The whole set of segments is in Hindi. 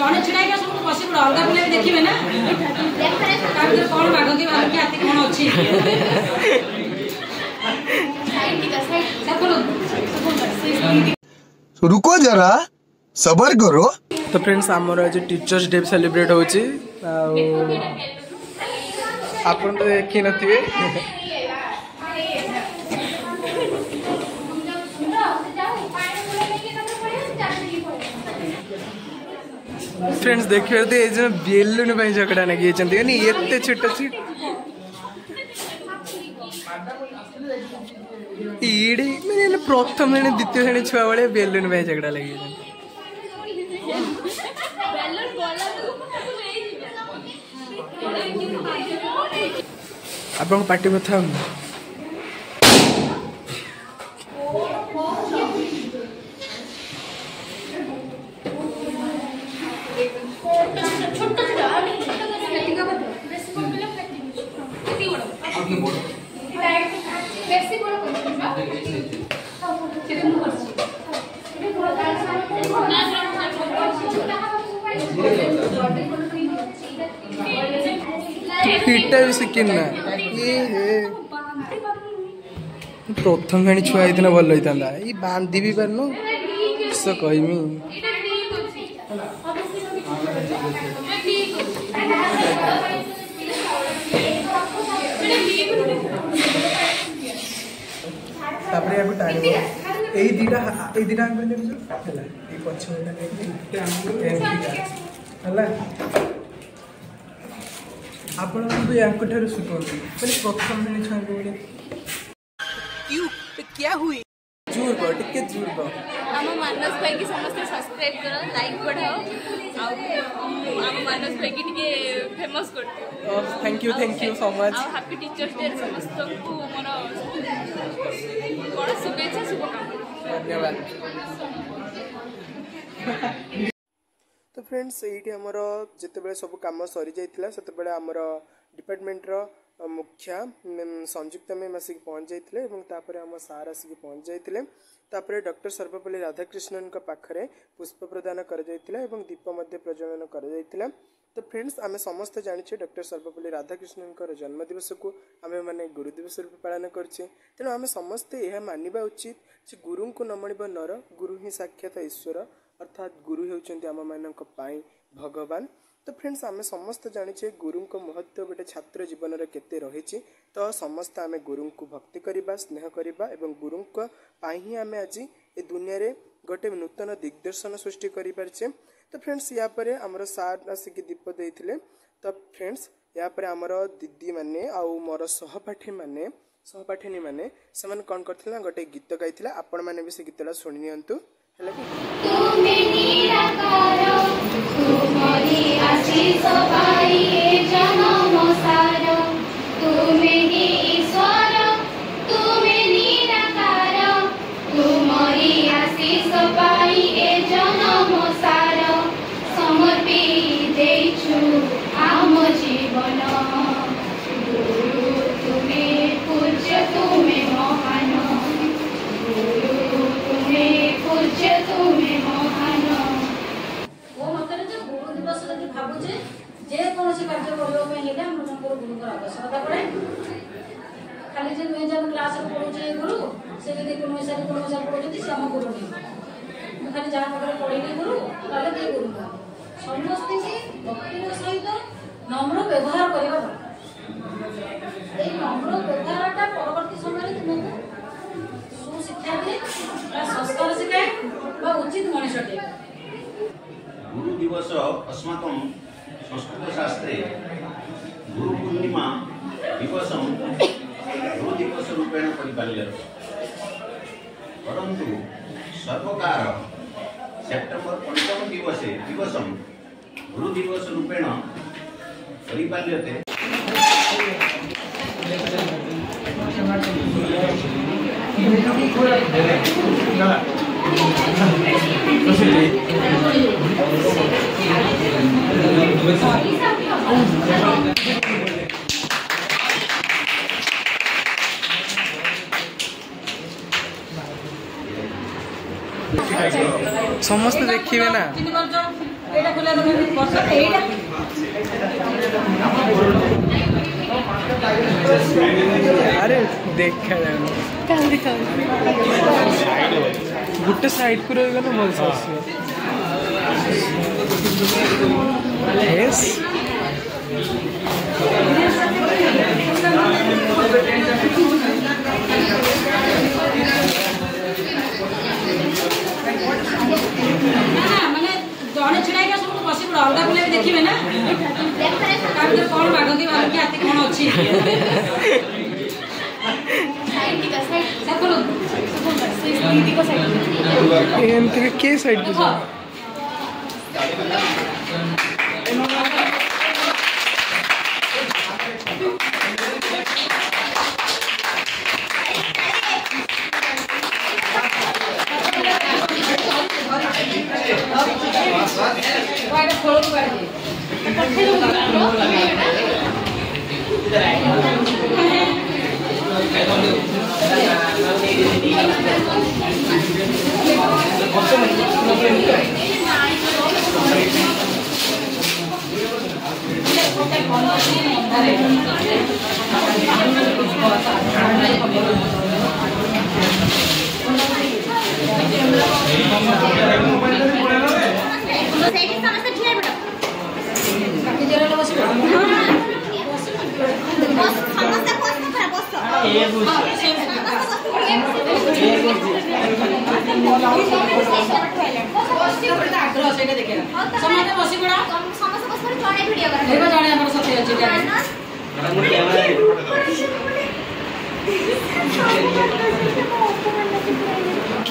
जड़े छिड़ा सब बस अलग पिला देखिए ना कौन बाघ की हाथी कौन अच्छी रुको जरा सबर करो। तो फ्रेंड्स आमर आज टीचर्स डे सेलिब्रेट होची आपन तो देखी नथिबे फ्रेंड्स देखिए तो ये बेलून भाई झगड़ा लगी एते छोट छोट इडी मैंने प्रथम श्रेणी द्वितीय श्रेणी छुआ बेले बेलून भाई झगड़ा लगी आप पार्टी कथा भी शिखना प्रथम श्रेणी छुआ होता भल होता ये बांधि भी पारनु किस कहमी आपण ठार शिखुंतु मैंने प्रथम श्रेणी छुआ क्या हुई जोर को टिके जोर को हम मानस भाई की समस्त सब्सक्राइब करो लाइक बढ़ाओ हम मानस भाई की टिके फेमस कर thank you so much happy teachers day समस्त को मोर बड़ा शुभेच्छा शुभकामना धन्यवाद। तो फ्रेंड्स ये आमर जिते सब कम सरी जाता से आमर डिपार्टमेंट मुखिया संयुक्ता मैम आसिक पहुँच जाते आम सार आसिक पहुँच जाते डॉक्टर सर्वपल्ली राधाकृष्णन पाखे पुष्प प्रदान कर दीप प्रज्वलन कर। तो फ्रेंड्स आम समस्त जाने डॉक्टर सर्वपल्ली राधाकृष्णन जन्मदिवस को आम मैंने गुरुदिवस रूप पालन करछे तेणु आम समस्ते यह मानिबा उचित जे गुरु को न मिलिब नर गुरु ही साक्षात ईश्वर अर्थात गुरु होउचंती आम मानक पाई भगवान। तो फ्रेंड्स आम समस्त जाने गुरु को महत्व गोटे छात्र जीवन में केते रही तो समस्त आम गुरु को भक्ति करवा स्नेह करवा एवं गुरु ही आम आज ये दुनिया रे गोटे नूतन दिग्दर्शन सृष्टि करें। तो फ्रेंड्स या परे आमर सार आसिक दीप देते तो फ्रेंड्स या परे आमर दीदी माने आउ मोर सहपाठिनी माने से कौन करथिले ना गोटे गीत गाइथिला आपण माने भी से गीतटा सुनि नियंतु हैला कि तुमे निराकार तुमरी आशीष पाई ए जन्म सार तुमे ही ईश्वर तुमे निराकार तुमरी आशीष पाई ए जन्म सार समर्पी देछु आम जीवन गुरु तुमे पूज्य तुमे महान गुरु तुमे पूज्य तुमे महान। वो मत गुरु दिवस यदि भावुचे जेकोसी कार्य करने गुरुकर आवश्यकता पड़े खाली जो नुहे जब क्लास पढ़ुचे गुरु से जब को पढ़ुच्च से आम गुरु नहीं खाली जहाँ पाखे पढ़ी गुरु ताले गुरु समस्ते भक्ति सहित नम्र व्यवहार करवा दरकार नम्र व्यवहारटा परवर्ती समय तुमको सुशिक्षा दिए संस्कार शिखाए उचित मनुष्यटे। गुरु दिवस अस्माकं संस्कृत शास्त्रे गुरु पूर्णिमा दिवस गुरु दिवस रूपेण परिपाल्यते परंतु सर्वकार सेप्टेम्बर 5 दिवस गुरु दिवस रूपेण परिपाल्यते। समस्त देखिए ना एटा खोला तो मैं वर्ष एटा अरे देखा गोटे साइड को रही ना भल से माने जड़े छिड़ा सब बस पड़ा अलग पिला भी देखिए ना कौन मागती मागती हाथी कौन अच्छी के साइड पे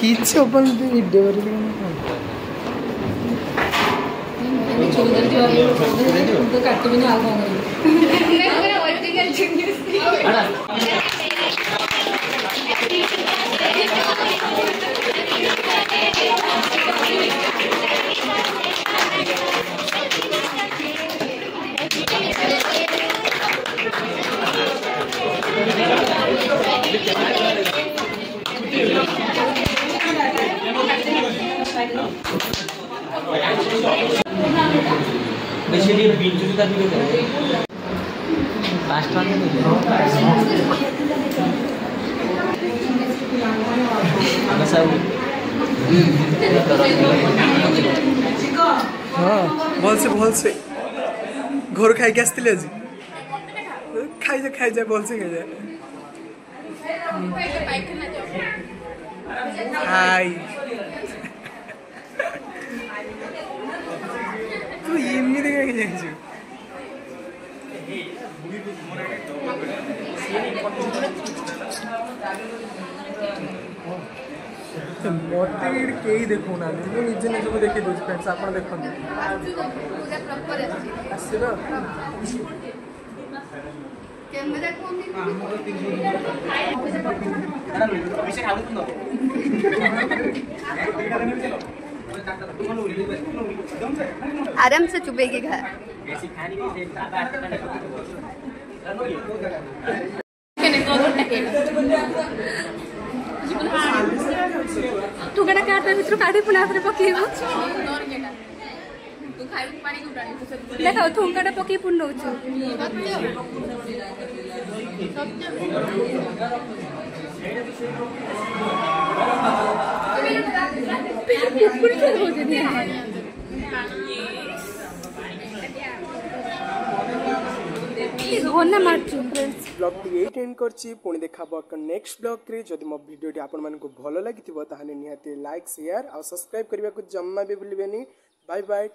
किसी ओपन वीडियो काट भी ना हाँ भल से घर खाई के आसते आज खाई जा भल से खाई जा हाय तू एमनी देखा के जाइछु मत कई देखो ना निजे निजे देखी दूसरी फ्रेंड्स आप देखो आराम से चुपेगी घर तू गड़ा काटा भितर काढ़ी पुना आफरे पकेबो देखो थुंकाटा पकई पुन नउछु ब्लॉग टी एंड करछि पुणी देखाबो नेक्स्ट ब्लॉग रे जदि मो वीडियो टी आपन मानको भलो लागिथिबो ताहाने निहाती लाइक शेयर और सब्सक्राइब करबा को जम्मा भी भूलिबेनी बाय बाय।